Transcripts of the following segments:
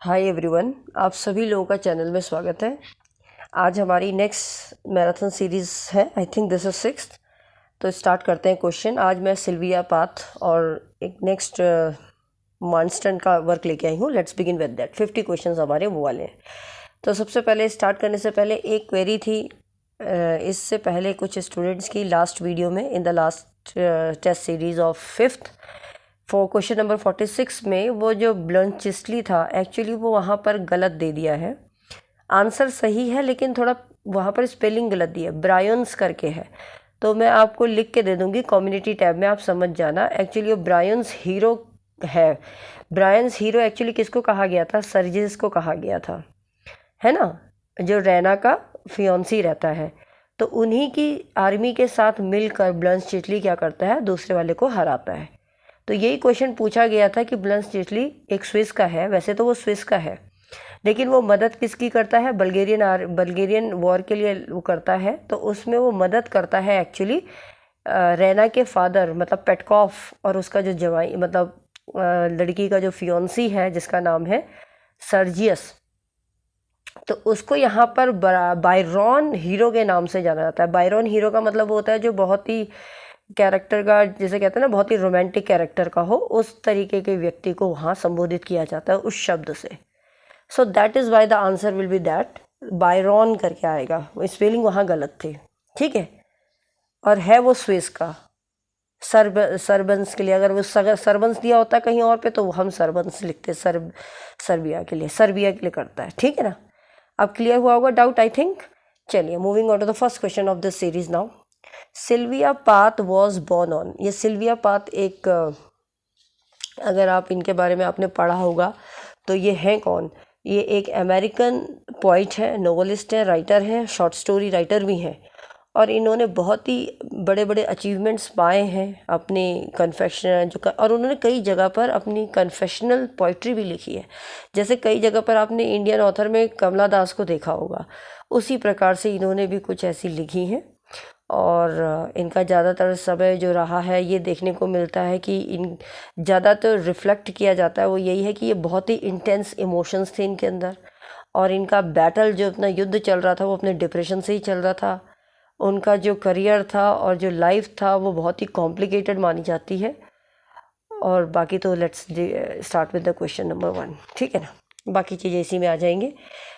Hi everyone, आप सभी लोगों का चैनल में स्वागत है। आज हमारी नेक्स्ट मैराथन सीरीज़ है। I think this is 6th। तो स्टार्ट करते हैं क्वेश्चन। आज मैं सिल्विया पाथ और एक नेक्स्ट मानस्टन का वर्क लेके आई हूँ। Let's begin with that. 50 question हमारे वो वाले हैं। तो सबसे पहले स्टार्ट करने से पहले एक क्वेरी थी इससे पहले कुछ स्टूडेंट्स की लास्ट वीडियो में, in the last test series of 5th for question number 46 में वो जो ब्लंचिस्ली था एक्चुअली वो वहाँ पर गलत दे दिया है। आंसर सही है लेकिन थोड़ा वहाँ पर स्पेलिंग गलत दिया है, ब्रायंस करके है। तो मैं आपको लिख के दे दूँगी कम्युनिटी टैब में, आप समझ जाना। एक्चुअली वो ब्रायंस हीरो है। ब्रायंस हीरो एक्चुअली किसको कहा गया था? सर्जिस को कहा गया था, है ना, जो रैना का फियोंसी रहता है। तो उन्हीं की आर्मी के साथ मिलकर ब्लंचिस्ली क्या करता है? दूसरे वाले को हराता है। तो यही क्वेश्चन पूछा गया था कि ब्लंचिस्ली एक स्विस का है, वैसे तो वो स्विस का है, लेकिन वो मदद किसकी करता है? बल्गेरियन वॉर के लिए वो करता है। तो उसमें वो मदद करता है एक्चुअली रैना के फादर मतलब पेटकॉफ, और उसका जो जवाई मतलब लड़की का जो फियोंसी है जिसका नाम है सर्जियस। तो उसको यहाँ पर बायरॉन हीरो के नाम से जाना जाता है। बायरॉन हीरो का मतलब होता है जो बहुत ही कैरेक्टर का, जैसे कहते हैं ना, बहुत ही रोमांटिक कैरेक्टर का हो, उस तरीके के व्यक्ति को वहाँ संबोधित किया जाता है उस शब्द से। So that is why the answer will be that, Byron करके आएगा। स्पेलिंग वहाँ गलत थी, ठीक है। और है वो स्विस का। सर्बन्स के लिए अगर वो सर्बन्स दिया होता कहीं और पे तो हम सर्बन्स लिखते। सर्बिया के लिए करता है, ठीक है ना। अब क्लियर हुआ होगा डाउट, आई थिंक। चलिए moving on to the first question of this series now. Sylvia Plath was born on. ये सिल्विया पाथ एक अगर आप इनके बारे में आपने पढ़ा होगा तो ये हैं कौन? ये एक अमेरिकन पोइट है, नोवेलिस्ट है, राइटर है, शॉर्ट स्टोरी राइटर भी हैं। और इन्होंने बहुत ही बड़े बड़े अचीवमेंट्स पाए हैं अपने कन्फेशन और उन्होंने कई जगह पर अपनी कन्फेशनल पोइट्री भी लिखी है। जैसे कई जगह पर आपने इंडियन ऑथर में कमला दास को देखा होगा, उसी प्रकार से इन्होंने भी कुछ ऐसी लिखी हैं। और इनका ज़्यादातर समय जो रहा है ये देखने को मिलता है कि इन ज़्यादातर रिफ्लेक्ट किया जाता है वो यही है कि ये बहुत ही इंटेंस इमोशंस थे इनके अंदर। और इनका बैटल जो अपना युद्ध चल रहा था वो अपने डिप्रेशन से ही चल रहा था। उनका जो करियर था और जो लाइफ था वो बहुत ही कॉम्प्लिकेटेड मानी जाती है। और बाकी तो let's start with the question number 1, ठीक है ना। बाकी चीज़ें इसी में आ जाएंगे।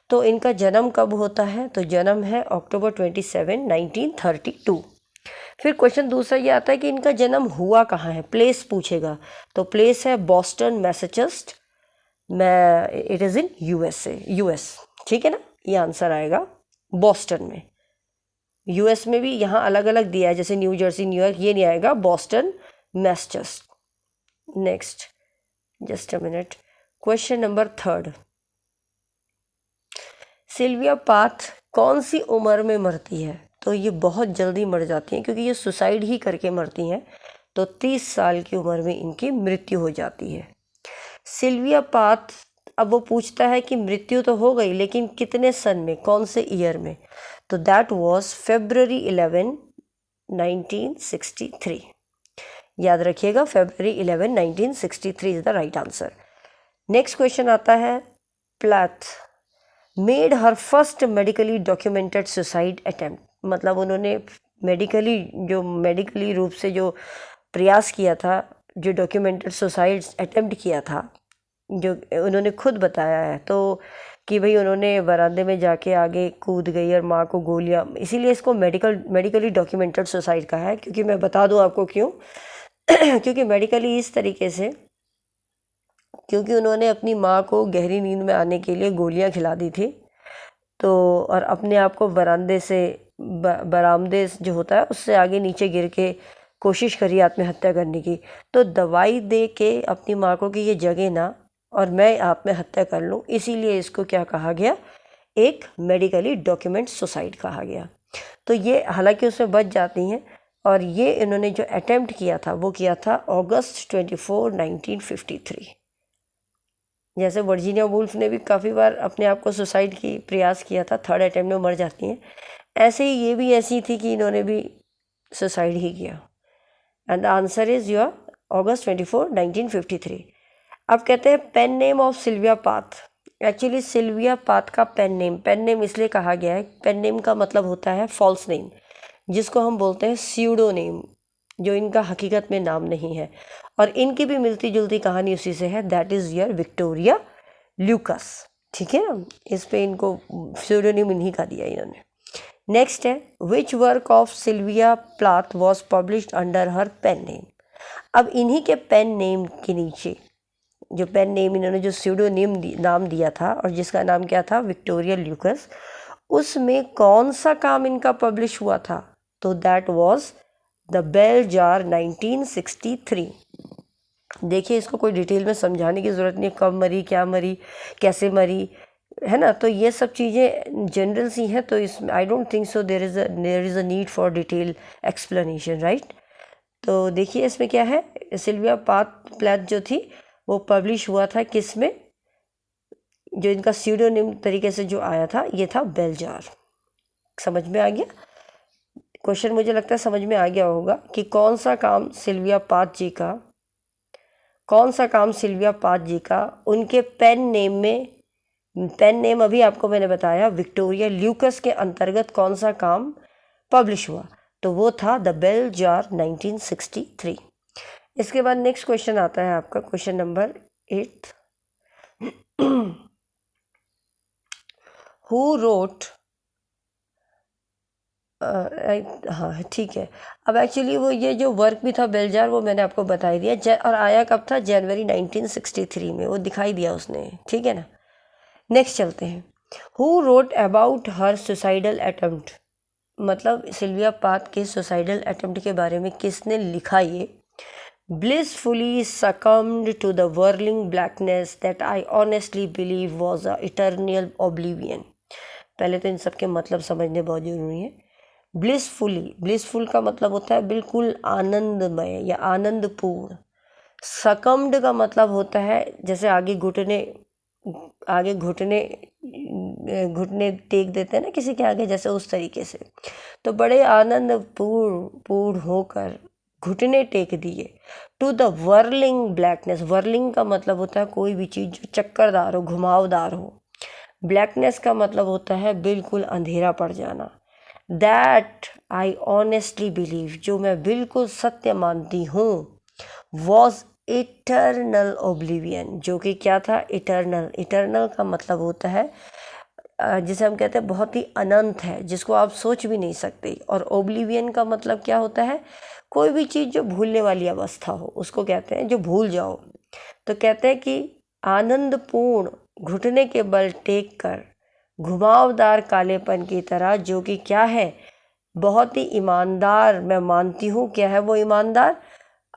तो इनका जन्म कब होता है? तो जन्म है October 27, 1932। फिर क्वेश्चन दूसरा ये आता है कि इनका जन्म हुआ कहाँ है? प्लेस पूछेगा तो प्लेस है Boston, Massachusetts. It is in US, ठीक है ना। ये आंसर आएगा बॉस्टन में। यूएस में भी यहाँ अलग अलग दिया है, जैसे न्यू जर्सी, न्यूयॉर्क, ये नहीं आएगा, Boston, Massachusetts. Next, just a minute. Question number 3। Sylvia Plath कौन सी उम्र में मरती है? तो ये बहुत जल्दी मर जाती हैं क्योंकि ये सुसाइड ही करके मरती हैं। तो 30 साल की उम्र में इनकी मृत्यु हो जाती है। सिल्विया पाथ, अब वो पूछता है कि मृत्यु तो हो गई लेकिन कितने सन में, कौन से ईयर में? तो दैट वाज February 11, 1963। याद रखिएगा, February 11, 1963 is the right answer. Next question आता है, Plath made her first medically documented suicide attempt. मतलब उन्होंने मेडिकली रूप से जो प्रयास किया था, जो डॉक्यूमेंटेड सुसाइड अटेम्प्ट किया था, जो उन्होंने खुद बताया है, तो कि भाई उन्होंने बरामदे में जाके आगे कूद गई और माँ को गोलियाँ, इसीलिए इसको मेडिकली डॉक्यूमेंटेड सुसाइड कहा है। क्योंकि मैं बता दूँ आपको क्यों क्योंकि मेडिकली इस तरीके से, क्योंकि उन्होंने अपनी माँ को गहरी नींद में आने के लिए गोलियां खिला दी थी। तो और अपने आप को बरामदे जो होता है उससे आगे नीचे गिर के कोशिश करी आत्महत्या करने की। तो दवाई दे के अपनी माँ को कि ये जगे ना और मैं आत्महत्या कर लूँ, इसीलिए इसको क्या कहा गया? एक मेडिकली डॉक्यूमेंट सुसाइड कहा गया। तो ये हालांकि उसमें बच जाती हैं। और ये इन्होंने जो अटेम्प्ट किया था वो किया था August 24, 1953। जैसे वर्जीनिया वुल्फ ने भी काफ़ी बार अपने आप को सुसाइड की प्रयास किया था, 3rd अटेम्प्ट में मर जाती हैं। ऐसे ही ये भी ऐसी थी कि इन्होंने भी सुसाइड ही किया। And the answer is your August 24, 1953। अब कहते हैं pen name of Sylvia Plath. Actually Sylvia Plath का पेन नेम इसलिए कहा गया है, पेन नेम का मतलब होता है फॉल्स नेम, जिसको हम बोलते हैं स्यूडोनेम, जो इनका हकीकत में नाम नहीं है। और इनकी भी मिलती जुलती कहानी उसी से है, that is your Victoria Lucas. ठीक है ना, इस पे इनको स्यूडोनेम इन्हीं का दिया इन्होंने। नेक्स्ट है, which work of Sylvia Plath was published under her pen name. अब इन्हीं के पेन नेम के नीचे, जो पेन नेम इन्होंने जो स्यूडोनेम नाम दिया था और जिसका नाम क्या था, विक्टोरिया ल्यूकास, उसमें कौन सा काम इनका पब्लिश हुआ था, तो that was the Bell Jar 1963। देखिए, इसको कोई डिटेल में समझाने की ज़रूरत नहीं है, कब मरी, क्या मरी, कैसे मरी, है ना। तो ये सब चीज़ें जनरल सी हैं, तो इस I don't think so there is a need for detail explanation, right. तो देखिए इसमें क्या है, सिल्विया प्लाथ जो थी वो पब्लिश हुआ था किस में, जो इनका स्यूडोनिम तरीके से जो आया था ये था बेल जार। समझ में आ गया क्वेश्चन, मुझे लगता है समझ में आ गया होगा कि कौन सा काम सिल्विया पाथ जी का उनके पेन नेम अभी आपको मैंने बताया विक्टोरिया ल्यूकास के अंतर्गत कौन सा काम पब्लिश हुआ, तो वो था द बेल जार 1963। इसके बाद नेक्स्ट क्वेश्चन आता है आपका, क्वेश्चन नंबर 8। हु रोट, हाँ ठीक है। अब एक्चुअली वो ये जो वर्क भी था बेल जार, वो मैंने आपको बता ही दिया, और आया कब था, जनवरी 1963 में, वो दिखाई दिया उसने, ठीक है ना। नेक्स्ट चलते हैं, who wrote about her suicidal attempt, मतलब सिल्विया पाथ के सुसाइडल अटेम्प्ट के बारे में किसने लिखा ये, blissfully succumbed to the whirling blackness that I honestly believe was a eternal oblivion। पहले तो इन सब के मतलब समझने बहुत जरूरी है। ब्लिसफुल का मतलब होता है बिल्कुल आनंदमय या आनंदपूर्ण। सकम्ड का मतलब होता है जैसे आगे घुटने टेक देते हैं ना किसी के आगे, जैसे उस तरीके से, तो बड़े आनंदपूर्ण होकर घुटने टेक दिए। To the whirling blackness, whirling का मतलब होता है कोई भी चीज़ जो चक्करदार हो, घुमावदार हो। ब्लैकनेस का मतलब होता है बिल्कुल अंधेरा पड़ जाना। दैट आई ऑनेस्टली बिलीव, जो मैं बिल्कुल सत्य मानती हूँ, वॉज इटर्नल ओब्लिवियन, जो कि क्या था, इटर्नल का मतलब होता है जिसे हम कहते हैं बहुत ही अनंत है, जिसको आप सोच भी नहीं सकते। और ओब्लिवियन का मतलब क्या होता है, कोई भी चीज़ जो भूलने वाली अवस्था हो उसको कहते हैं, जो भूल जाओ। तो कहते हैं कि आनंदपूर्ण घुटने के बल टेक कर घुमावदार कालेपन की तरह, जो कि क्या है, बहुत ही ईमानदार, मैं मानती हूँ। क्या है वो ईमानदार,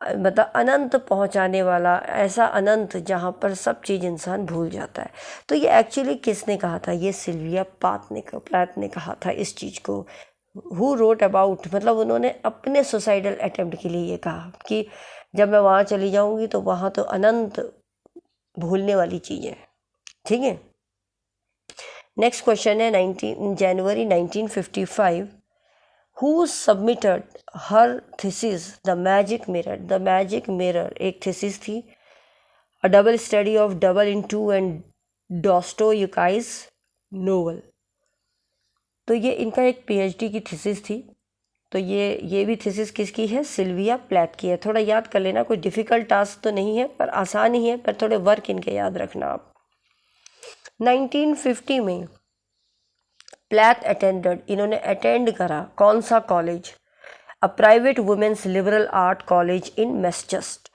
मतलब अनंत पहुंचाने वाला, ऐसा अनंत जहाँ पर सब चीज़ इंसान भूल जाता है। तो ये एक्चुअली किसने कहा था, ये सिल्विया प्लाथ ने कहा था इस चीज़ को। हु रोट अबाउट, मतलब उन्होंने अपने सुसाइडल अटेम्प्ट के लिए ये कहा कि जब मैं वहाँ चली जाऊँगी तो वहाँ तो अनंत भूलने वाली चीज़ है, ठीक है। नेक्स्ट क्वेश्चन है, January 1955 who submitted her thesis the magic mirror एक थीसिस थी, a double study of double in two and Dostoevsky novel. तो ये इनका एक पीएचडी की थीसिस थी। तो ये भी थीसिस किसकी है, सिल्विया प्लाथ की है। थोड़ा याद कर लेना, कोई डिफ़िकल्ट टास्क तो नहीं है, पर आसान ही है, पर थोड़े वर्क इनके याद रखना आप। 1950 में प्लाथ इन्होंने अटेंड करा कौन सा college, a private women's liberal art college in Massachusetts.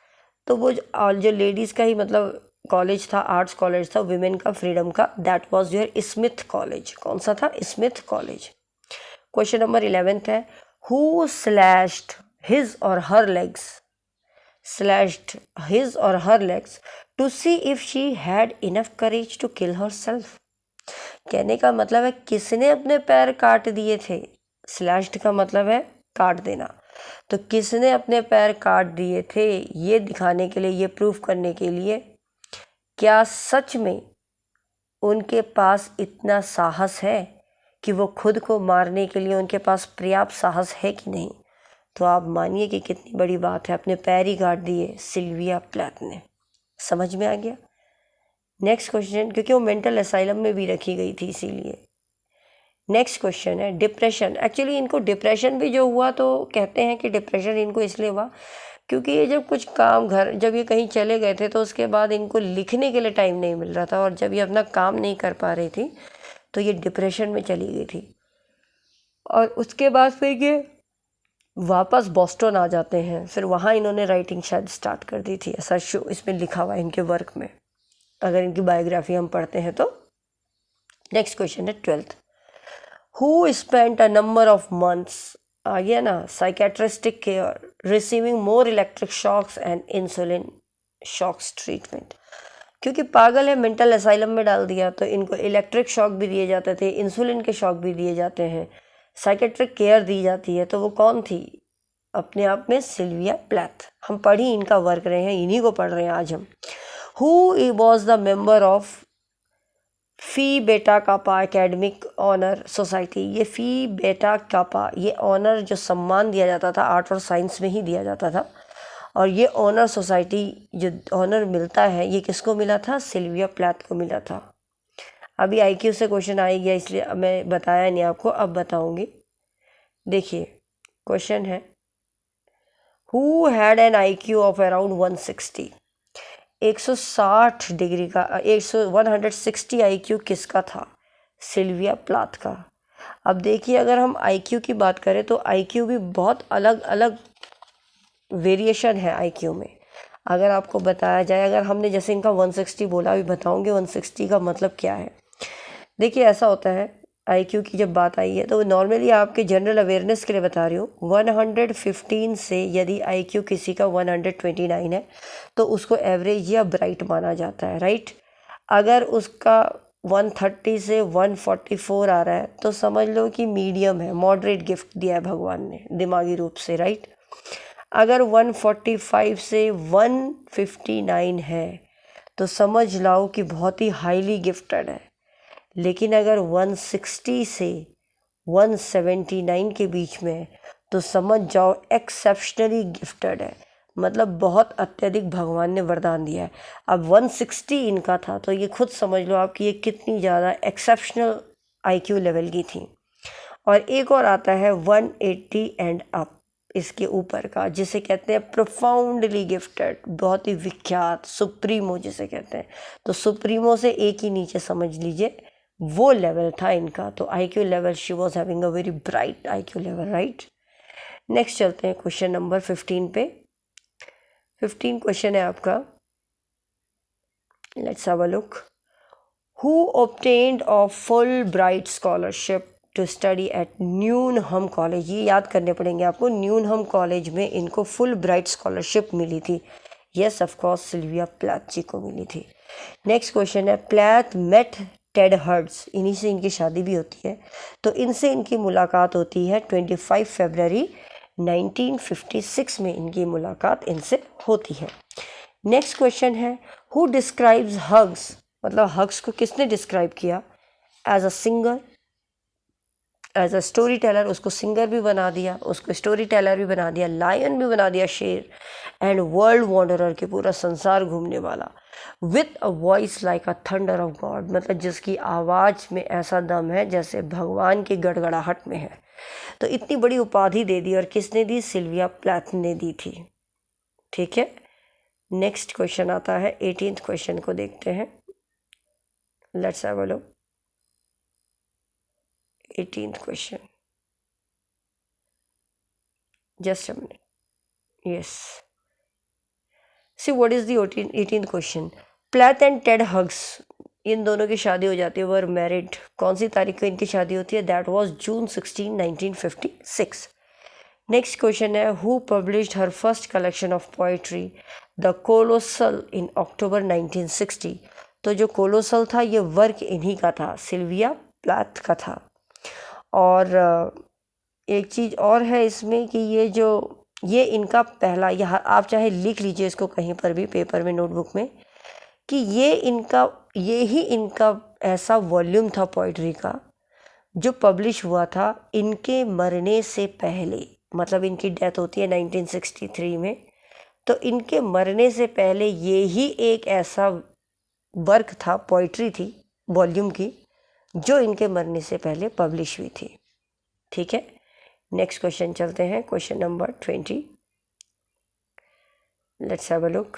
तो वो जो लेडीज़ का ही मतलब कॉलेज था, आर्ट्स कॉलेज था, विमेन का, फ्रीडम का, that was your Smith college. कौन सा था, स्मिथ कॉलेज। क्वेश्चन नंबर 11 है, हु स्लैश्ड हिज और her legs to see if she had enough courage to kill herself. कहने का मतलब है किसने अपने पैर काट दिए थे। स्लैश्ड का मतलब है काट देना, तो किसने अपने पैर काट दिए थे, ये दिखाने के लिए, ये प्रूफ करने के लिए, क्या सच में उनके पास इतना साहस है कि वो खुद को मारने के लिए उनके पास पर्याप्त साहस है कि नहीं। तो आप मानिए कि कितनी बड़ी बात है, अपने पैर ही काट दिए सिल्विया प्लाथ ने। समझ में आ गया। नेक्स्ट क्वेश्चन, क्योंकि वो मेंटल असाइलम में भी रखी गई थी इसीलिए। नेक्स्ट क्वेश्चन है डिप्रेशन। एक्चुअली इनको डिप्रेशन भी जो हुआ तो कहते हैं कि डिप्रेशन इनको इसलिए हुआ क्योंकि ये जब कुछ काम जब ये कहीं चले गए थे तो उसके बाद इनको लिखने के लिए टाइम नहीं मिल रहा था, और जब ये अपना काम नहीं कर पा रही थी तो ये डिप्रेशन में चली गई थी। और उसके बाद फिर ये वापस बॉस्टन आ जाते हैं, फिर वहाँ इन्होंने राइटिंग शायद स्टार्ट कर दी थी, ऐसा शो इसमें लिखा हुआ है इनके वर्क में, अगर इनकी बायोग्राफी हम पढ़ते हैं तो। नेक्स्ट क्वेश्चन है 12th, who spent a number of months, आ गया ना, psychiatristic care, receiving more electric shocks and insulin shocks treatment. क्योंकि पागल है, मेंटल असाइलम में डाल दिया तो इनको इलेक्ट्रिक शॉक भी दिए जाते थे, इंसुलिन के शॉक भी दिए जाते हैं, साइकेट्रिक केयर दी जाती है। तो वो कौन थी? अपने आप में सिल्विया प्लैथ। हम पढ़ ही इनका वर्क रहे हैं, इन्हीं को पढ़ रहे हैं आज हम। Who was the member of Phi Beta Kappa academic honour society. ये फी बेटा कापा, ये ऑनर जो सम्मान दिया जाता था आर्ट और साइंस में ही दिया जाता था, और ये ऑनर सोसाइटी जो ऑनर मिलता है ये किसको मिला था? सिल्विया प्लैथ को मिला था। अभी आईक्यू से क्वेश्चन आ गया इसलिए मैं बताया नहीं आपको, अब बताऊंगी। देखिए क्वेश्चन है, who had an IQ of around 160, 160 degree का 160 आईक्यू किसका था? सिल्विया प्लैथ का। अब देखिए अगर हम आईक्यू की बात करें तो आईक्यू भी बहुत अलग अलग वेरिएशन है आईक्यू में। अगर आपको बताया जाए, अगर हमने जैसे इनका 160 बोला, अभी बताऊंगे 160 का मतलब क्या है। देखिए ऐसा होता है, आईक्यू की जब बात आई है तो नॉर्मली आपके जनरल अवेयरनेस के लिए बता रही हूँ, 115 से यदि आईक्यू किसी का 129 है तो उसको एवरेज या ब्राइट माना जाता है, राइट। अगर उसका 130 से 144 आ रहा है तो समझ लो कि मीडियम है, मॉडरेट गिफ्ट दिया है भगवान ने दिमागी रूप से, राइट। अगर 145 से 159 है तो समझ लाओ कि बहुत ही हाईली गिफ्टेड है। लेकिन अगर 160 से 179 के बीच में तो समझ जाओ एक्सेप्शनली गिफ्टेड है, मतलब बहुत अत्यधिक भगवान ने वरदान दिया है। अब 160 इनका था तो ये खुद समझ लो आप कि ये कितनी ज़्यादा एक्सेप्शनल आईक्यू लेवल की थी। और एक और आता है 180 एंड अप, इसके ऊपर का, जिसे कहते हैं प्रोफाउंडली गिफ्टेड, बहुत ही विख्यात, सुप्रीमो जिसे कहते हैं। तो सुप्रीमो से एक ही नीचे समझ लीजिए वो लेवल था इनका। तो IQ level, she was having a very bright IQ level, right. Next चलते हैं क्वेश्चन नंबर 15 पे। 15 क्वेश्चन है आपका, let's have a look. Who obtained a Fulbright scholarship to study at Newnham college. ये याद करने पड़ेंगे आपको, न्यूनहम कॉलेज में इनको फुल ब्राइट स्कॉलरशिप मिली थी। Yes of course Sylvia Plath ji को मिली थी। नेक्स्ट क्वेश्चन है, प्लैथ मेट टेड हर्ट्ज, इन्हीं से इनकी शादी भी होती है। तो इनसे इनकी मुलाकात होती है 25 फरवरी 1956 में इनकी मुलाकात इनसे होती है। नेक्स्ट क्वेश्चन है, हु डिस्क्राइब्स हग्स, मतलब हग्स को किसने डिस्क्राइब किया? As a singer, as a storyteller, उसको सिंगर भी बना दिया, उसको स्टोरी टेलर भी बना दिया, लायन भी बना दिया, शेर, एंड वर्ल्ड वॉन्डरर के पूरा संसार घूमने वाला, with a voice like a thunder of God, मतलब जिसकी आवाज़ में ऐसा दम है जैसे भगवान की गड़गड़ाहट में है। तो इतनी बड़ी उपाधि दे दी, और किसने दी? सिल्विया प्लैथ ने दी थी, ठीक है। नेक्स्ट क्वेश्चन आता है, 18th क्वेश्चन को देखते हैं, let's have a look. 18th question, just a minute, yes, see what is the 18th question। Plath and Ted Hughes, इन दोनों की शादी हो जाती है, वर मैरिड। कौन सी तारीख को इनकी शादी होती है? That was June 16, 1956। Next question है, who published her first collection of poetry the colossal in October 1960। तो जो कोलोसल था ये वर्क इन्हीं का था, सिल्विया प्लैथ का था। और एक चीज़ और है इसमें कि ये इनका पहला, यह आप चाहे लिख लीजिए इसको कहीं पर भी पेपर में, नोटबुक में, कि ये ही इनका ऐसा वॉल्यूम था पोइट्री का जो पब्लिश हुआ था इनके मरने से पहले। मतलब इनकी डेथ होती है 1963 में, तो इनके मरने से पहले ये ही एक ऐसा वर्क था, पोइट्री थी वॉल्यूम की, जो इनके मरने से पहले पब्लिश हुई थी। ठीक है, नेक्स्ट क्वेश्चन चलते हैं, question number 20। Let's have a look.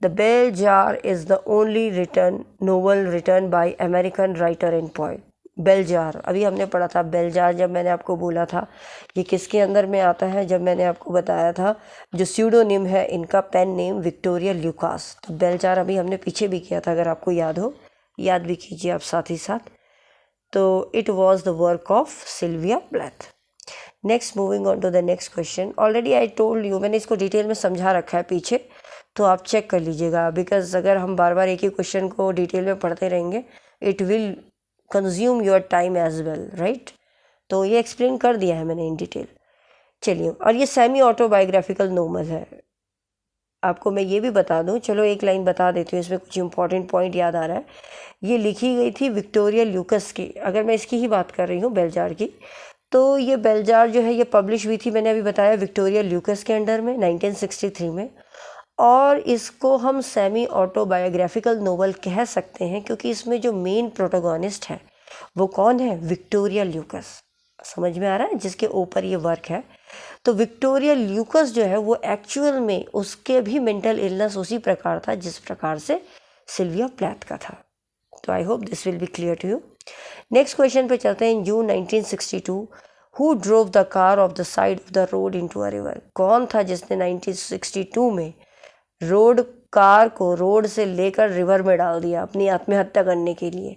The Bell Jar is the only written novel written by American writer and poet. Bell Jar, अभी हमने पढ़ा था बेल जार, जब मैंने आपको बोला था ये किसके अंदर में आता है, जब मैंने आपको बताया था जो स्यूडोनिम है इनका, पेन नेम विक्टोरिया ल्यूकास। तो बेल जार अभी हमने पीछे भी किया था, अगर आपको याद हो, याद भी कीजिए आप साथ ही साथ। तो it was the work of Sylvia Plath. Next, moving on to the next question. Already I told you, मैंने इसको डिटेल में समझा रखा है पीछे, तो आप चेक कर लीजिएगा, बिकॉज अगर हम बार बार एक ही क्वेश्चन को डिटेल में पढ़ते रहेंगे it will consume your time as well, right. तो ये एक्सप्लेन कर दिया है मैंने इन डिटेल। चलिए, और ये सेमी ऑटोबायोग्राफिकल नोवेल है। आपको मैं ये भी बता दूं, चलो एक लाइन बता देती हूँ, इसमें कुछ इंपॉर्टेंट पॉइंट याद आ रहा है। ये लिखी गई थी विक्टोरिया ल्यूकस की, अगर मैं इसकी ही बात कर रही हूँ बेलजार की, तो ये बेलजार जो है ये पब्लिश हुई थी, मैंने अभी बताया, विक्टोरिया ल्यूकस के अंडर में 1963 में। और इसको हम सेमी ऑटोबायोग्राफिकल नोवेल कह सकते हैं क्योंकि इसमें जो मेन प्रोटोगोनिस्ट है वो कौन है, विक्टोरिया ल्यूकस। समझ में आ रहा है, जिसके ऊपर ये वर्क है। तो विक्टोरिया ल्यूकस जो है वो एक्चुअल में उसके भी मेंटल इलनेस उसी प्रकार था जिस प्रकार से सिल्विया प्लैथ का था। तो I hope this will be clear to you. Next question पे चलते हैं। In June 1962 who drove the car off the side of the road into a river. कौन था जिसने 1962 में कार को रोड से लेकर रिवर में डाल दिया अपनी आत्महत्या करने के लिए?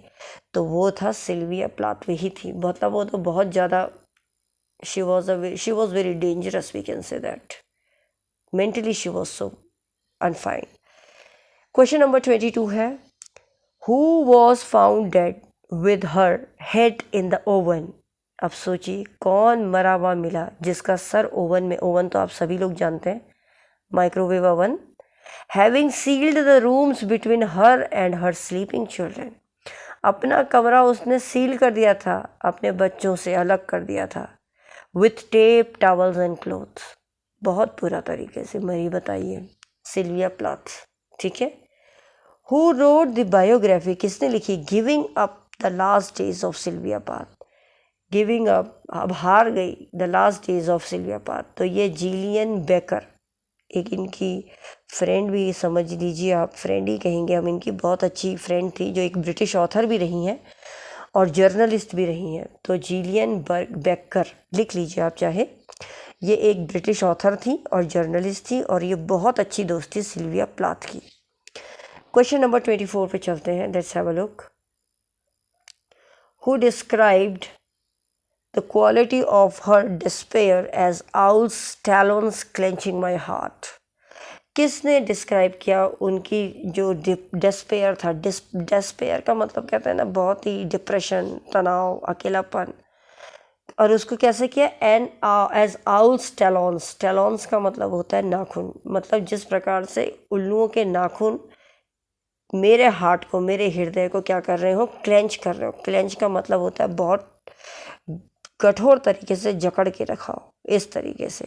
तो वो था सिल्विया प्लैथ ही थी। मतलब वो तो बहुत ज़्यादा, she was very dangerous, we can say that. Mentally she was so unfine. Question number 22 है, who was found dead with her head in the oven? अब सोचिए कौन मरा हुआ मिला जिसका सर ओवन में, ओवन तो आप सभी लोग जानते हैं, microwave oven, having sealed the rooms between her and her sleeping children. अपना कमरा उसने सील कर दिया था, अपने बच्चों से अलग कर दिया था, with tape, towels and clothes. बहुत बुरा तरीके से मरी, बताइए, सिल्विया प्लैथ। ठीक है। हु रोड द बायोग्राफी, किसने लिखी, giving up the last days of Sylvia Plath. Giving up, अब हार गई, the last days of Sylvia Plath. तो ये जिलियन बेकर, एक इनकी फ्रेंड भी समझ लीजिए आप, फ्रेंड ही कहेंगे हम, इनकी बहुत अच्छी फ्रेंड थी जो एक ब्रिटिश ऑथर भी रही हैं और जर्नलिस्ट भी रही हैं। तो जिलियन बेकर लिख लीजिए आप चाहे, ये एक ब्रिटिश ऑथर थी और जर्नलिस्ट थी और ये बहुत अच्छी दोस्त थी सिल्विया प्लैथ की। क्वेश्चन नंबर 24 पे चलते हैं। Let's have a look. Who described the quality of her despair as owl's talons clenching my heart. किसने डिस्क्राइब किया उनकी जो डिस्पेयर था, डिस्पेयर का मतलब कहते हैं ना बहुत ही डिप्रेशन, तनाव, अकेलापन, और उसको कैसे किया, एज आउल्स टैलोन्स। टैलोन्स का मतलब होता है नाखून, मतलब जिस प्रकार से उल्लुओं के नाखून मेरे हार्ट को, मेरे हृदय को क्या कर रहे हो, क्लेंच कर रहे हो। क्लेंच का मतलब होता है बहुत कठोर तरीके से जकड़ के रखा हो, इस तरीके से।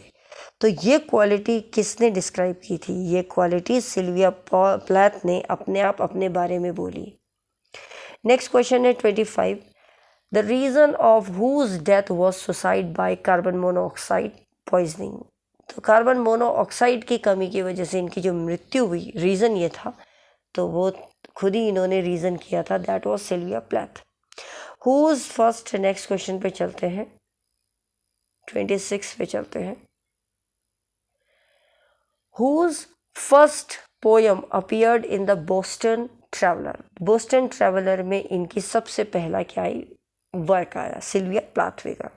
तो ये क्वालिटी किसने डिस्क्राइब की थी, ये क्वालिटी सिल्विया प्लैथ ने अपने आप अपने बारे में बोली। नेक्स्ट क्वेश्चन है 25। The reason of whose death was suicide by carbon monoxide poisoning. तो कार्बन मोनोऑक्साइड की कमी की वजह से इनकी जो मृत्यु हुई, रीज़न ये था, तो वो खुद ही इन्होंने रीज़न किया था, that was Sylvia Plath. Whose first, next question पे चलते हैं, 26 पे चलते हैं। Whose first poem appeared in the Boston Traveler? Boston Traveler में इनकी सबसे पहला क्या आई, वर्क आया, सिल्विया प्लैथ का।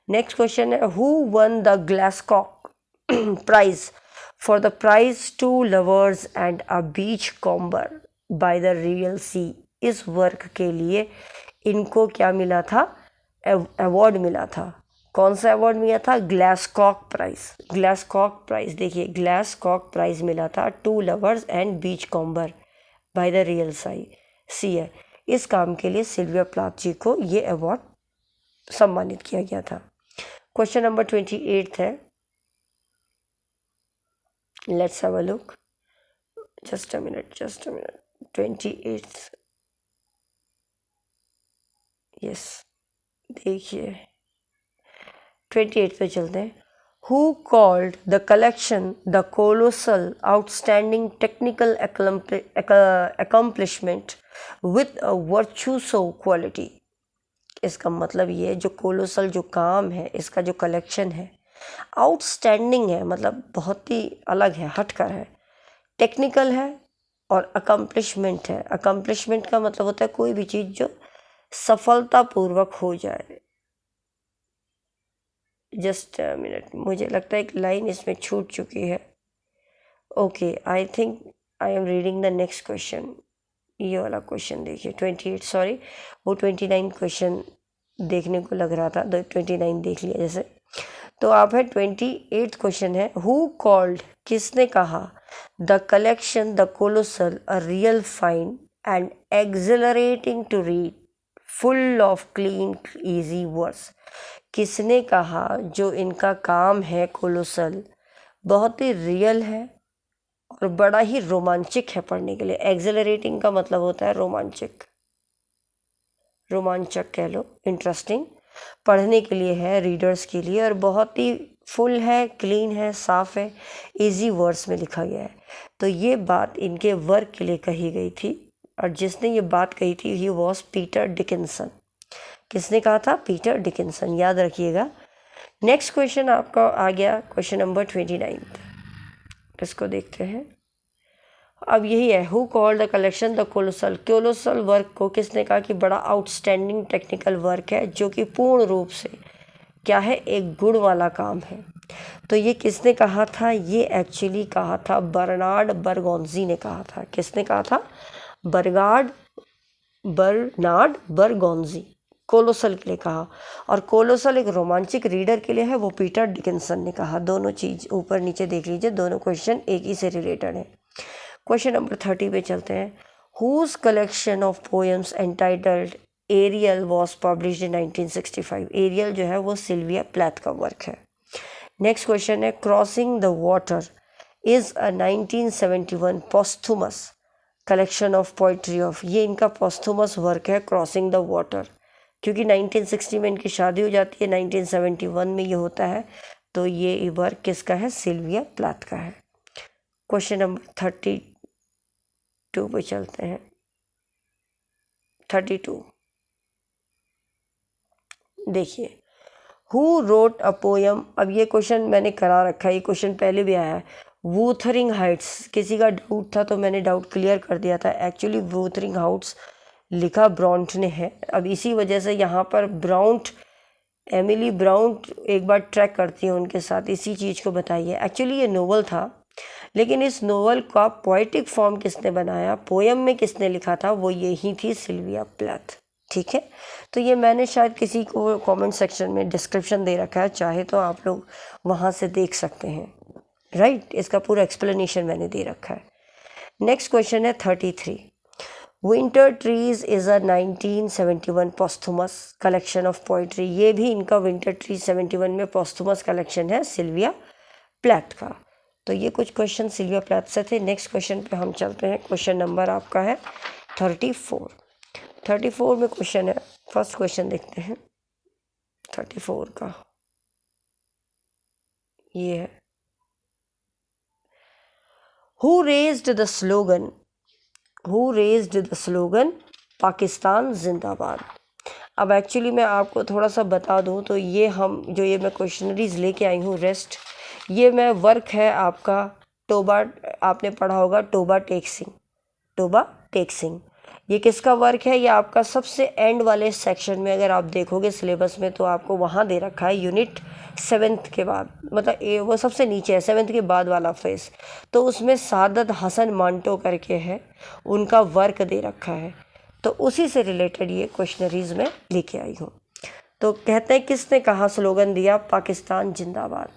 नेक्स्ट क्वेश्चन है, who won the Glascock prize for the prize two lovers and a beachcomber by the real sea. इस वर्क के लिए इनको क्या मिला था, अवार्ड मिला था। कौन सा अवार्ड मिला था, ग्लासकॉक प्राइज। ग्लासकॉक प्राइज, देखिए ग्लासकॉक प्राइज मिला था two lovers and beachcomber by the real sea है। इस काम के लिए सिल्विया प्लैथ जी को ये अवार्ड सम्मानित किया गया था। क्वेश्चन नंबर 28 है, let's have a look. Just a minute 28th, yes, देखिए 28 पे चलते हैं। Who called the collection the colossal, outstanding technical accomplishment with a virtuoso quality? इसका मतलब ये जो कोलोसल जो काम है, इसका जो कलेक्शन है, आउटस्टैंडिंग है, मतलब बहुत ही अलग है, हटकर है, टेक्निकल है और अकम्पलिशमेंट है। अकम्पलिशमेंट का मतलब होता है कोई भी चीज़ जो सफलतापूर्वक हो जाए। जस्ट मिनट, मुझे लगता है एक लाइन इसमें छूट चुकी है। Okay, I think I am reading the next question. ये वाला क्वेश्चन देखिए 28, सॉरी वो 29 क्वेश्चन देखने को लग रहा था, 29 देख लिया जैसे। तो आप है 28 क्वेश्चन है, हु कॉल्ड, किसने कहा, the collection the colossal a real fine and exhilarating to read, full of clean easy words. किसने कहा जो इनका काम है कोलोसल बहुत ही रियल है और बड़ा ही रोमांचक है पढ़ने के लिए। एक्सेलरेटिंग का मतलब होता है रोमांचक, रोमांचक कह लो, इंटरेस्टिंग पढ़ने के लिए है, रीडर्स के लिए, और बहुत ही फुल है, क्लीन है, साफ है, इजी वर्ड्स में लिखा गया है। तो ये बात इनके वर्क के लिए कही गई थी, और जिसने ये बात कही थी ही वॉज पीटर डिकिंसन। किसने कहा था? पीटर डिकिंसन, याद रखिएगा। नेक्स्ट क्वेश्चन आपका आ गया, क्वेश्चन नंबर 29। इसको देखते हैं। अब यही है, who called the collection the colossal. Colossal work को किसने कहा कि बड़ा आउटस्टैंडिंग टेक्निकल वर्क है, जो कि पूर्ण रूप से क्या है, एक गुण वाला काम है। तो ये किसने कहा था? ये एक्चुअली कहा था बर्नार्ड बरगोन्जी ने कहा था। किसने कहा था? बर्नार्ड बरगोन्जी, कोलोसल के लिए कहा। और कोलोसल एक रोमांचक रीडर के लिए है, वो पीटर डिकिंसन ने कहा। दोनों चीज़ ऊपर नीचे देख लीजिए, दोनों क्वेश्चन एक ही से रिलेटेड है। क्वेश्चन नंबर 30 पे चलते हैं। Whose collection of poems entitled Ariel was published in 1965। Ariel जो है वो सिल्विया प्लैथ का वर्क है। नेक्स्ट क्वेश्चन है, crossing the water is a 1971 posthumous collection of poetry of. ये इनका पोस्थुमस वर्क है, क्रॉसिंग द वाटर, क्योंकि 1960 में इनकी शादी हो जाती है, 1971 में ये होता है। तो ये वर्क किसका है? सिल्विया प्लैथ का है। क्वेश्चन नंबर 32 पे चलते हैं। 32 देखिए, हु रोट अ पोयम। अब ये क्वेश्चन मैंने करा रखा है, ये क्वेश्चन पहले भी आया है। वूथरिंग हाइट्स, किसी का डाउट था तो मैंने डाउट क्लियर कर दिया था। एक्चुअली वूथरिंग हाइट्स लिखा ब्राउंट ने है। अब इसी वजह से यहाँ पर ब्राउंट, एमिली ब्राउंट एक बार ट्रैक करती है उनके साथ, इसी चीज़ को बताइए। एक्चुअली ये नोवेल था, लेकिन इस नोवेल का पोएटिक फॉर्म किसने बनाया, पोएम में किसने लिखा था, वो यही थी सिल्विया प्लैथ। ठीक है, तो ये मैंने शायद किसी को कमेंट सेक्शन में डिस्क्रिप्शन दे रखा है, चाहे तो आप लोग वहाँ से देख सकते हैं। राइट, इसका पूरा एक्सप्लेनेशन मैंने दे रखा है। नेक्स्ट क्वेश्चन है 33। Winter trees is a 1971 posthumous collection of poetry. ये भी इनका विंटर ट्रीज 71 में पोस्थुमस कलेक्शन है सिल्विया प्लैथ का। तो ये कुछ क्वेश्चन सिल्विया प्लैथ से थे। नेक्स्ट क्वेश्चन पे हम चलते हैं। क्वेश्चन नंबर आपका है 34। 34 में क्वेश्चन है, फर्स्ट क्वेश्चन देखते हैं 34 का। ये है, who raised the slogan, who raised the slogan Pakistan जिंदाबाद। अब एक्चुअली मैं आपको थोड़ा सा बता दूं तो ये हम जो ये मैं क्वेश्चनरीज लेके आई हूँ रेस्ट, ये मैं वर्क है आपका टोबा, आपने पढ़ा होगा टोबा टेक सिंह, टोबा टेक सिंह। ये किसका वर्क है? ये आपका सबसे एंड वाले सेक्शन में अगर आप देखोगे सिलेबस में तो आपको वहाँ दे रखा है यूनिट 7th के बाद, मतलब वो सबसे नीचे है, 7th के बाद वाला फेस। तो उसमें सादत हसन मांटो करके है, उनका वर्क दे रखा है। तो उसी से रिलेटेड ये क्वेश्चनरीज में लेके आई हूँ। तो कहते हैं किसने कहा स्लोगन दिया पाकिस्तान जिंदाबाद?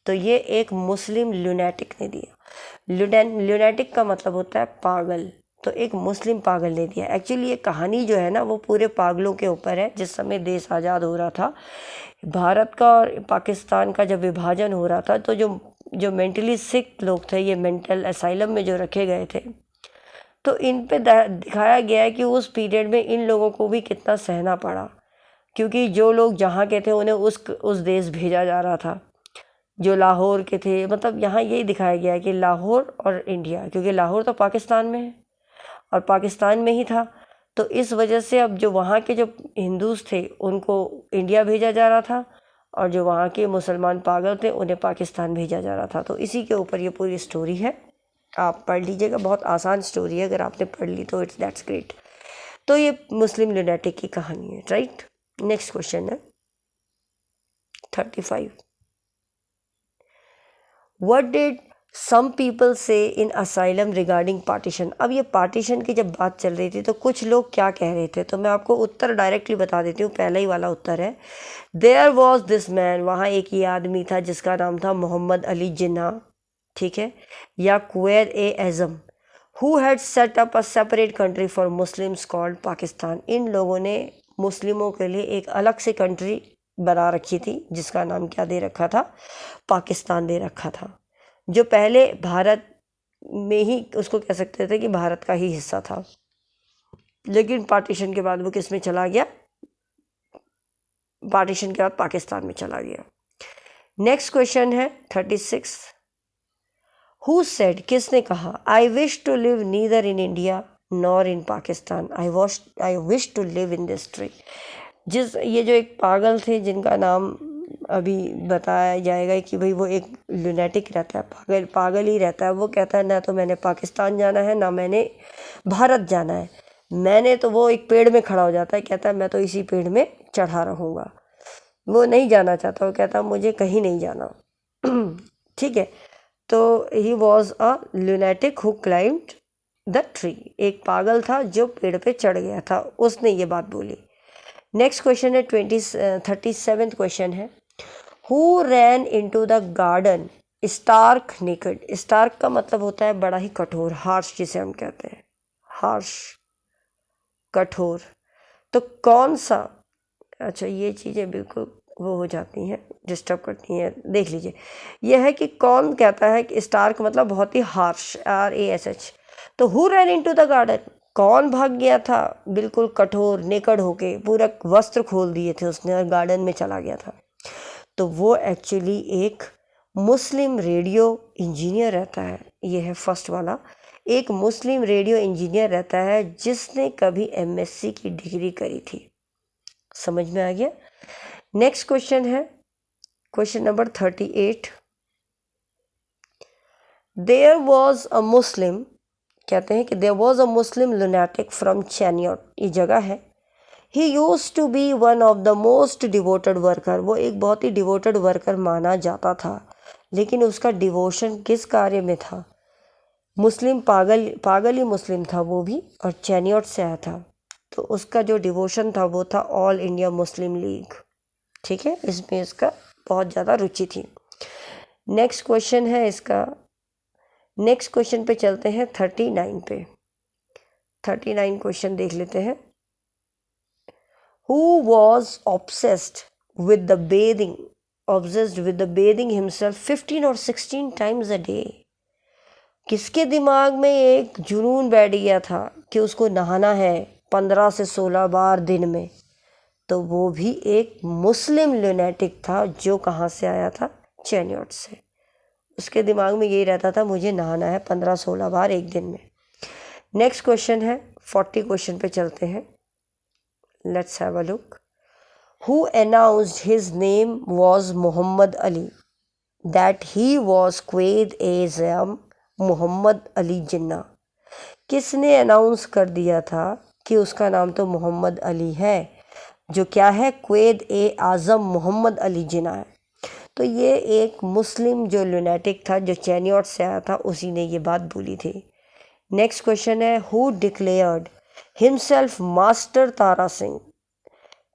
तो ये एक मुस्लिम ल्यूनेटिक ने दिया। ल्यूनेटिक का मतलब होता है पागल, तो एक मुस्लिम पागल ने दिया। एक्चुअली ये कहानी जो है ना वो पूरे पागलों के ऊपर है। जिस समय देश आज़ाद हो रहा था, भारत का और पाकिस्तान का जब विभाजन हो रहा था, तो जो जो मेंटली सिक लोग थे, ये मेंटल असाइलम में जो रखे गए थे, तो इन पे दिखाया गया है कि उस पीरियड में इन लोगों को भी कितना सहना पड़ा, क्योंकि जो लोग जहाँ के थे उन्हें उस देश भेजा जा रहा था, जो लाहौर के थे। मतलब यहाँ यही दिखाया गया है कि लाहौर और इंडिया, क्योंकि लाहौर तो पाकिस्तान में है और पाकिस्तान में ही था, तो इस वजह से अब जो वहाँ के जो हिंदूज़ थे उनको इंडिया भेजा जा रहा था, और जो वहाँ के मुसलमान पागल थे उन्हें पाकिस्तान भेजा जा रहा था। तो इसी के ऊपर ये पूरी स्टोरी है, आप पढ़ लीजिएगा, बहुत आसान स्टोरी है, अगर आपने पढ़ ली तो दैट्स ग्रेट। तो ये मुस्लिम लुनेटिक की कहानी है, राइट। नेक्स्ट क्वेश्चन है 35। व्हाट डिड सम पीपल से इन असाइलम रिगार्डिंग पार्टीशन। अब ये पार्टीशन की जब बात चल रही थी तो कुछ लोग क्या कह रहे थे, तो मैं आपको उत्तर डायरेक्टली बता देती हूँ। पहला ही वाला उत्तर है, देयर वॉज दिस मैन, वहाँ एक ये आदमी था जिसका नाम था मोहम्मद अली जिन्ना, ठीक है, या Quaid e Azam, who had set up a separate country for Muslims called Pakistan. इन लोगों ने मुस्लिमों के लिए एक अलग से कंट्री बना रखी थी जिसका नाम क्या दे रखा था, पाकिस्तान दे रखा था, जो पहले भारत में ही उसको कह सकते थे कि भारत का ही हिस्सा था, लेकिन पार्टीशन के बाद वो किस में चला गया, पार्टीशन के बाद पाकिस्तान में चला गया। नेक्स्ट क्वेश्चन है 36। हु सेड, किसने कहा, I wish to live neither in India nor in Pakistan, I wish to live in this tree. ये जो एक पागल थे जिनका नाम अभी बताया जाएगा कि भाई वो एक लुनेटिक रहता है, पागल ही रहता है। वो कहता है ना तो मैंने पाकिस्तान जाना है ना मैंने भारत जाना है, मैंने तो, वो एक पेड़ में खड़ा हो जाता है, कहता है मैं तो इसी पेड़ में चढ़ा रहूँगा, वो नहीं जाना चाहता, वो कहता मुझे कहीं नहीं जाना। ठीक है, तो he was a lunatic who climbed the tree, एक पागल था जो पेड़ पे चढ़ गया था, उसने ये बात बोली। नेक्स्ट क्वेश्चन है 37 क्वेश्चन है, who ran into the garden stark naked. Stark का मतलब होता है बड़ा ही कठोर, हार्श जिसे हम कहते हैं, हार्श, कठोर। तो कौन सा, अच्छा ये चीज़ें बिल्कुल वो हो जाती हैं, डिस्टर्ब करती हैं, देख लीजिए। यह है कि कौन कहता है कि स्टार्क मतलब बहुत ही हार्श, RASH। तो who ran into the garden, कौन भाग गया था बिल्कुल कठोर, नेकड़ होके, पूरा वस्त्र खोल दिए थे उसने और गार्डन में चला गया था। तो वो एक्चुअली एक मुस्लिम रेडियो इंजीनियर रहता है, ये है फर्स्ट वाला, एक मुस्लिम रेडियो इंजीनियर रहता है जिसने कभी MSc की डिग्री करी थी। समझ में आ गया। नेक्स्ट क्वेश्चन है question number 38। There was a Muslim, कहते हैं कि there was a Muslim lunatic from Chiniot, ये जगह है। He used to be one of the most devoted worker, वो एक बहुत ही डिवोटेड वर्कर माना जाता था, लेकिन उसका डिवोशन किस कार्य में था, मुस्लिम पागल ही मुस्लिम था वो भी, और चेन्योट से आया था, तो उसका जो डिवोशन था वो था ऑल इंडिया मुस्लिम लीग, ठीक है, इसमें इसका बहुत ज़्यादा रुचि थी। नेक्स्ट क्वेश्चन है इसका, नेक्स्ट क्वेश्चन पे चलते हैं 39 पे। 39 क्वेश्चन देख लेते हैं। Who was obsessed with the bathing himself 15 और 16 टाइम्स अ डे। किसके दिमाग में एक जुनून बैठ गया था कि उसको नहाना है 15 से 16 बार दिन में, तो वो भी एक मुस्लिम लुनेटिक था जो कहाँ से आया था, चेन्योट से। उसके दिमाग में यही रहता था मुझे नहाना है 15-16 बार एक दिन में। नेक्स्ट क्वेश्चन है 40 क्वेश्चन पे चलते हैं, let's have a look. Who announced his name was Mohammad Ali that he was Quaid e-Azam Mohammad Ali Jinnah. किसने अनाउंस कर दिया था कि उसका नाम तो मोहम्मद अली है, जो क्या है, क्वेद ए आज़म मोहम्मद अली जिन्ना है। तो ये एक मुस्लिम जो लुनेटिक था जो चेन्योट से आया था, उसी ने ये बात बोली थी। नेक्स्ट क्वेश्चन है, who declared himself master Tara Singh.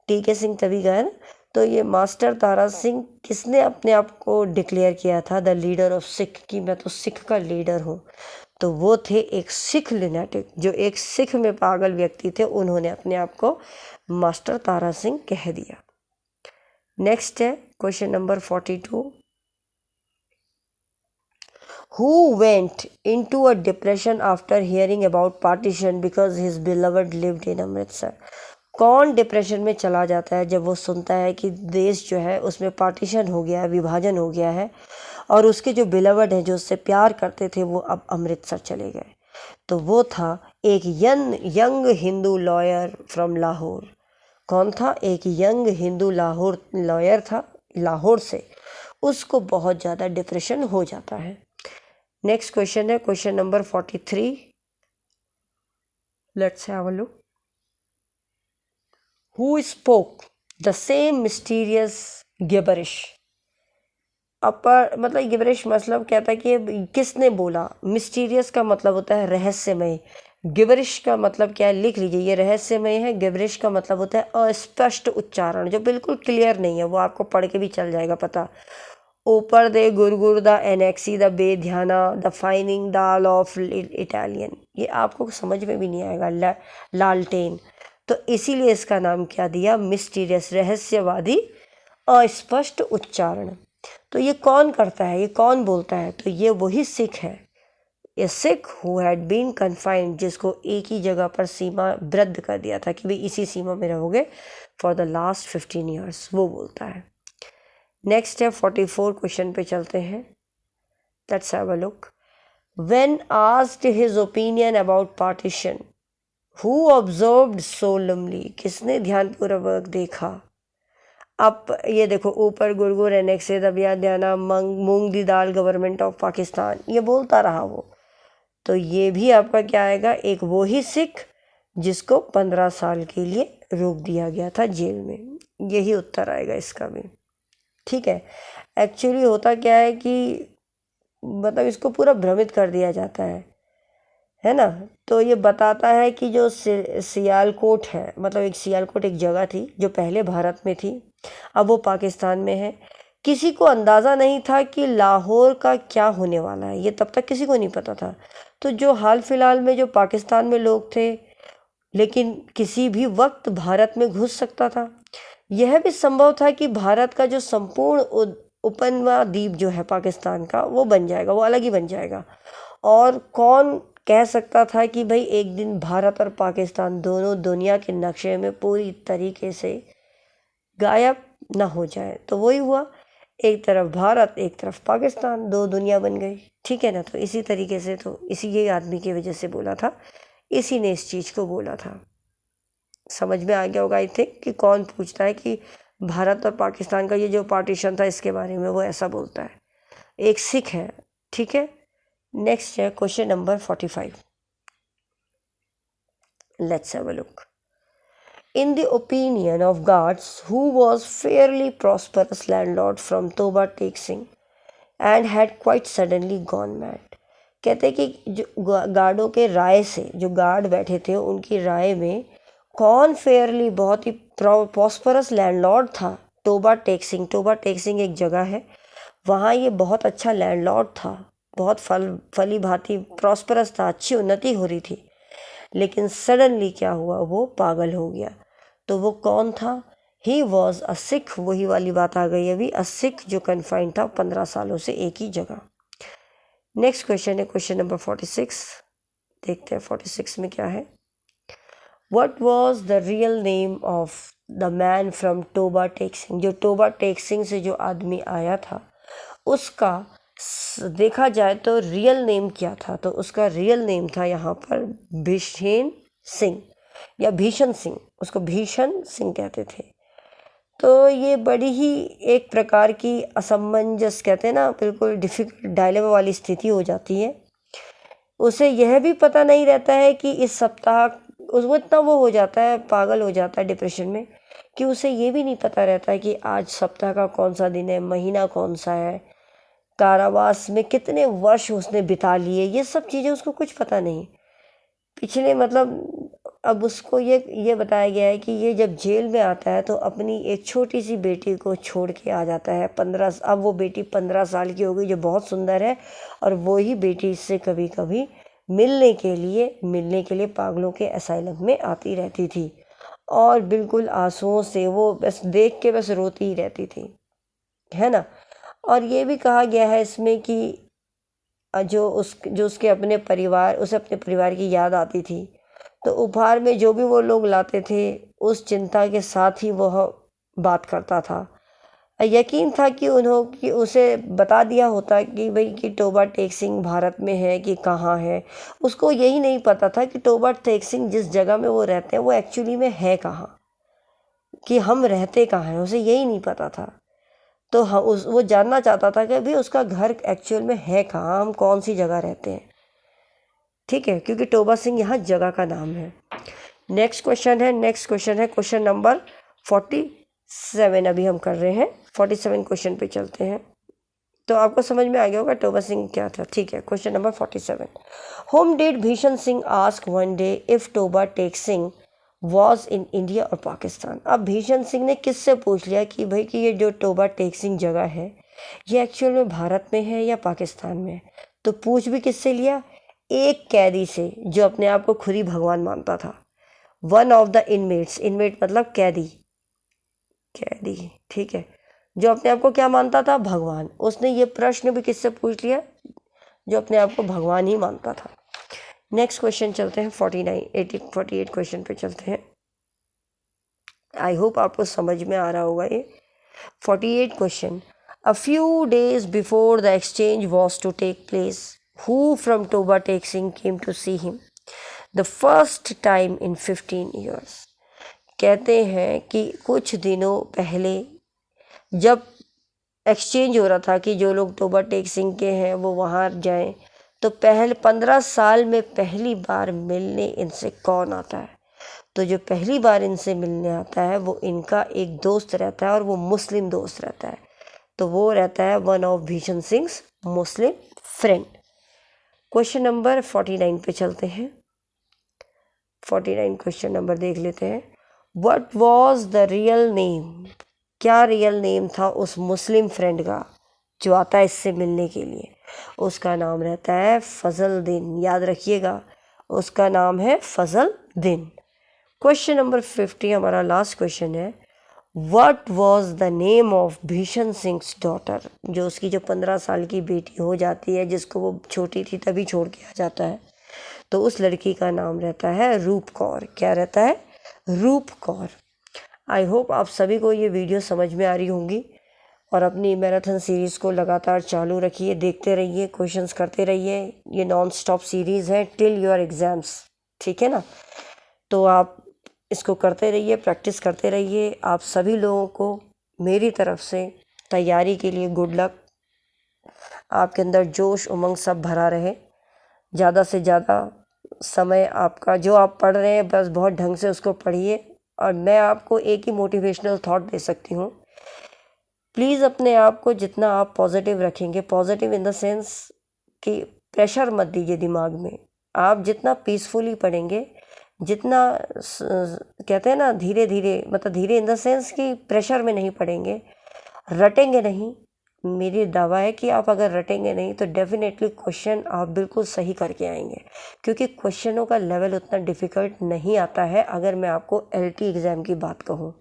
TK Singh तभी गए ना, तो ये मास्टर तारा सिंह किसने अपने आप को डिक्लेयर किया था, द लीडर ऑफ सिख, कि मैं तो सिख का लीडर हूँ। तो वो थे एक सिख लुनेटिक, जो एक सिख में पागल व्यक्ति थे, उन्होंने अपने आप को मास्टर तारा सिंह कह दिया। नेक्स्ट है question number 42। Who went into a depression after hearing about partition because his beloved lived in Amritsar? कौन डिप्रेशन में चला जाता है जब वो सुनता है कि देश जो है उसमें पार्टीशन हो गया है, विभाजन हो गया है, और उसके जो बिलवर्ड हैं, जो उससे प्यार करते थे, वो अब अमृतसर चले गए? तो वो था एक young Hindu lawyer from Lahore. कौन था? एक यंग हिंदू लाहौर लॉयर था, लाहौर से। उसको बहुत ज़्यादा डिप्रेशन हो जाता है। नेक्स्ट क्वेश्चन है question number 43। Let's have a look. Who spoke the same mysterious gibberish? अपर मतलब गिबरिश मतलब कहता है कि किसने बोला। मिस्टीरियस का मतलब होता है रहस्यमय। गिबरिश का मतलब क्या है, लिख लीजिए, ये रहस्यमय है। गिबरिश का मतलब होता है अस्पष्ट उच्चारण, जो बिल्कुल क्लियर नहीं है। वो आपको पढ़ के भी चल जाएगा पता। ऊपर दे गुरगुर द एनेक्सी द बे ध्याना the fining dal of Italian, ये आपको समझ में भी नहीं आएगा। लालटेन। तो इसीलिए इसका नाम क्या दिया? मिस्टीरियस, रहस्यवादी, अस्पष्ट उच्चारण। तो ये कौन करता है, ये कौन बोलता है? तो ये वही सिख है। ये Sikh who had been confined, जिसको एक ही जगह पर सीमाबद्ध कर दिया था कि भाई इसी सीमा में रहोगे फॉर द लास्ट 15 ईयर्स, वो बोलता है। नेक्स्ट है 44 क्वेश्चन पे चलते हैं। Let's have a look. When asked his opinion about partition, who observed solemnly, किसने ध्यानपूर्वक देखा? अब ये देखो, ऊपर गुरगुर एनेक्स से दबिया ध्याना मूंग दी दाल गवर्नमेंट ऑफ पाकिस्तान, ये बोलता रहा वो। तो ये भी आपका क्या आएगा? एक वो ही सिख जिसको 15 साल के लिए रोक दिया गया था जेल में। यही उत्तर आएगा इसका भी। ठीक है। एक्चुअली होता क्या है कि मतलब इसको पूरा भ्रमित कर दिया जाता है ना। तो ये बताता है कि जो सियालकोट है, मतलब एक सियालकोट एक जगह थी जो पहले भारत में थी, अब वो पाकिस्तान में है। किसी को अंदाज़ा नहीं था कि लाहौर का क्या होने वाला है, ये तब तक किसी को नहीं पता था। तो जो हाल फिलहाल में जो पाकिस्तान में लोग थे, लेकिन किसी भी वक्त भारत में घुस सकता था। यह भी संभव था कि भारत का जो संपूर्ण उपमहाद्वीप जो है पाकिस्तान का, वो बन जाएगा, वो अलग ही बन जाएगा। और कौन कह सकता था कि भाई एक दिन भारत और पाकिस्तान दोनों दुनिया के नक्शे में पूरी तरीके से गायब ना हो जाए। तो वही हुआ, एक तरफ भारत एक तरफ पाकिस्तान, दो दुनिया बन गई। ठीक है ना। तो इसी तरीके से, तो इसी ये आदमी की वजह से बोला था, इसी ने इस चीज़ को बोला था। समझ में आ गया होगा आई थिंक कि कौन पूछता है कि भारत और पाकिस्तान का ये जो पार्टीशन था इसके बारे में, वो ऐसा बोलता है। एक सिख है। ठीक है। नेक्स्ट है question number 45। Let's have a look. In the opinion of guards, who was fairly prosperous landlord from Toba Tek Singh and had quite suddenly gone mad. कहते हैं कि जो गार्डों के राय से, जो गार्ड बैठे थे उनकी राय में, कौन फेयरली, बहुत ही प्रॉस्परस लैंडलॉर्ड था? टोबा टेक सिंह। टोबा टेक सिंह एक जगह है, वहाँ ये बहुत अच्छा लैंडलॉर्ड था, बहुत फली भांति प्रॉस्परस था, अच्छी उन्नति हो रही थी। लेकिन सडनली क्या हुआ, वो पागल हो गया। तो वो कौन था? He was a Sikh. वही वाली बात आ गई अभी, अ सिख जो कन्फाइंड था 15 सालों से एक ही जगह। नेक्स्ट क्वेश्चन है क्वेश्चन नंबर 46। देखते हैं 46 में क्या है। What was the real name of the man from Toba Tek Singh? जो टोबा टेक सिंह से जो आदमी आया था, उसका देखा जाए तो रियल नेम क्या था? तो उसका रियल नेम था यहाँ पर भीषण सिंह या भीषण सिंह, उसको भीषण सिंह कहते थे। तो ये बड़ी ही एक प्रकार की असमंजस, कहते हैं ना, बिल्कुल डिफिकल्ट डायलेमा वाली स्थिति हो जाती है। उसे यह भी पता नहीं रहता है कि इस सप्ताह, उसको इतना वो हो जाता है, पागल हो जाता है डिप्रेशन में, कि उसे ये भी नहीं पता रहता है कि आज सप्ताह का कौन सा दिन है, महीना कौन सा है, कारावास में कितने वर्ष उसने बिता लिए, ये सब चीज़ें उसको कुछ पता नहीं। पिछले मतलब अब उसको ये बताया गया है कि ये जब जेल में आता है तो अपनी एक छोटी सी बेटी को छोड़ के आ जाता है। 15, अब वो बेटी 15 साल की हो गई, जो बहुत सुंदर है, और वो ही बेटी इससे कभी कभी मिलने के लिए पागलों के असाइलम में आती रहती थी, और बिल्कुल आंसुओं से वो बस देख के बस रोती ही रहती थी, है ना। और ये भी कहा गया है इसमें कि जो उसके अपने परिवार उसे अपने परिवार की याद आती थी, तो उपहार में जो भी वो लोग लाते थे उस चिंता के साथ ही वह बात करता था। यकीन था कि उसे बता दिया होता कि भाई कि टोबा टेक सिंह भारत में है कि कहाँ है। उसको यही नहीं पता था कि टोबा टेक सिंह जिस जगह में वो रहते हैं वो एक्चुअली में है कहाँ, कि हम रहते कहाँ हैं, उसे यही नहीं पता था। तो वो जानना चाहता था कि भाई उसका घर एक्चुअल में है कहाँ, हम कौन सी जगह रहते हैं। ठीक है, क्योंकि टोबा सिंह यहाँ जगह का नाम है। नेक्स्ट क्वेश्चन है क्वेश्चन नंबर 47 अभी हम कर रहे हैं। 47 क्वेश्चन पे चलते हैं। तो आपको समझ में आ गया होगा टोबा सिंह क्या था। ठीक है, question number 47। Whom did Bhishan Singh ask one day if Toba Tek Singh was in India और पाकिस्तान। अब भीषण सिंह ने किससे पूछ लिया कि भाई कि ये जो टोबा टेक सिंह जगह है ये एक्चुअल में भारत में है या पाकिस्तान में। तो पूछ भी किससे लिया? एक कैदी से जो अपने आप को खुद ही भगवान मानता था। One of the inmates, inmate मतलब कैदी, ठीक है, जो अपने आप को क्या मानता था? भगवान। उसने ये प्रश्न भी किससे पूछ लिया? जो अपने आप को भगवान ही मानता था। नेक्स्ट क्वेश्चन चलते हैं 48 क्वेश्चन पे चलते हैं। आई होप आपको समझ में आ रहा होगा ये 48 question. A few days before the exchange was to take place, who from Toba Tek Singh came to see him the first time in 15 years. कहते हैं कि कुछ दिनों पहले जब एक्सचेंज हो रहा था कि जो लोग टोबा टेक सिंह के हैं वो वहाँ जाएं, तो 15 साल में पहली बार मिलने इनसे कौन आता है? तो जो पहली बार इनसे मिलने आता है वो इनका एक दोस्त रहता है और वो मुस्लिम दोस्त रहता है। तो वो रहता है वन ऑफ भीषण सिंह's मुस्लिम फ्रेंड। क्वेश्चन नंबर 49 पे चलते हैं। 49 क्वेश्चन नंबर देख लेते हैं। What was the real name? क्या रियल नेम था उस मुस्लिम फ्रेंड का जो आता है इससे मिलने के लिए? उसका नाम रहता है फजल दिन। याद रखिएगा, उसका नाम है फजल दिन। क्वेश्चन नंबर 50 हमारा लास्ट क्वेश्चन है। What was the name of भीषण सिंह's डॉटर? जो उसकी जो 15 साल की बेटी हो जाती है, जिसको वो छोटी थी तभी छोड़ के आ जाता है, तो उस लड़की का नाम रहता है रूप कौर। क्या रहता है? रूप कौर। आई होप आप सभी को ये वीडियो समझ में आ रही होंगी और अपनी मैराथन सीरीज़ को लगातार चालू रखिए, देखते रहिए, क्वेश्चंस करते रहिए। ये नॉन स्टॉप सीरीज़ है टिल योर एग्ज़ाम्स, ठीक है ना? तो आप इसको करते रहिए, प्रैक्टिस करते रहिए। आप सभी लोगों को मेरी तरफ से तैयारी के लिए गुड लक। आपके अंदर जोश उमंग सब भरा रहे। ज़्यादा से ज़्यादा समय आपका जो आप पढ़ रहे हैं बस बहुत ढंग से उसको पढ़िए। और मैं आपको एक ही मोटिवेशनल थॉट दे सकती हूँ, प्लीज़ अपने आप को जितना आप पॉजिटिव रखेंगे, पॉजिटिव इन द सेंस कि प्रेशर मत दीजिए दिमाग में। आप जितना पीसफुली पढ़ेंगे, जितना कहते हैं ना धीरे धीरे, मतलब धीरे इन द सेंस कि प्रेशर में नहीं पढ़ेंगे, रटेंगे नहीं। मेरी दावा है कि आप अगर रटेंगे नहीं तो डेफिनेटली क्वेश्चन आप बिल्कुल सही करके आएंगे, क्योंकि क्वेश्चनों का लेवल उतना डिफ़िकल्ट नहीं आता है। अगर मैं आपको LT एग्ज़ाम की बात कहूँ,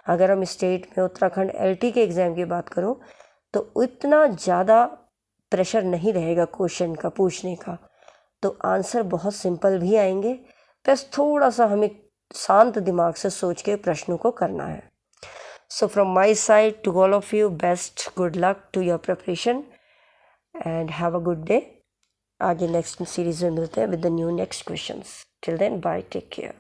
अगर हम स्टेट में उत्तराखंड LT के एग्ज़ाम की बात करूँ, तो इतना ज़्यादा प्रेशर नहीं रहेगा क्वेश्चन का पूछने का। तो आंसर बहुत सिंपल भी आएंगे, बस थोड़ा सा हमें शांत दिमाग से सोच के प्रश्नों को करना है। So from my side to all of you, best good luck to your preparation and have a good day. आगे नेक्स्ट सीरीज में मिलते हैं with the new next questions. Till then, bye, take care.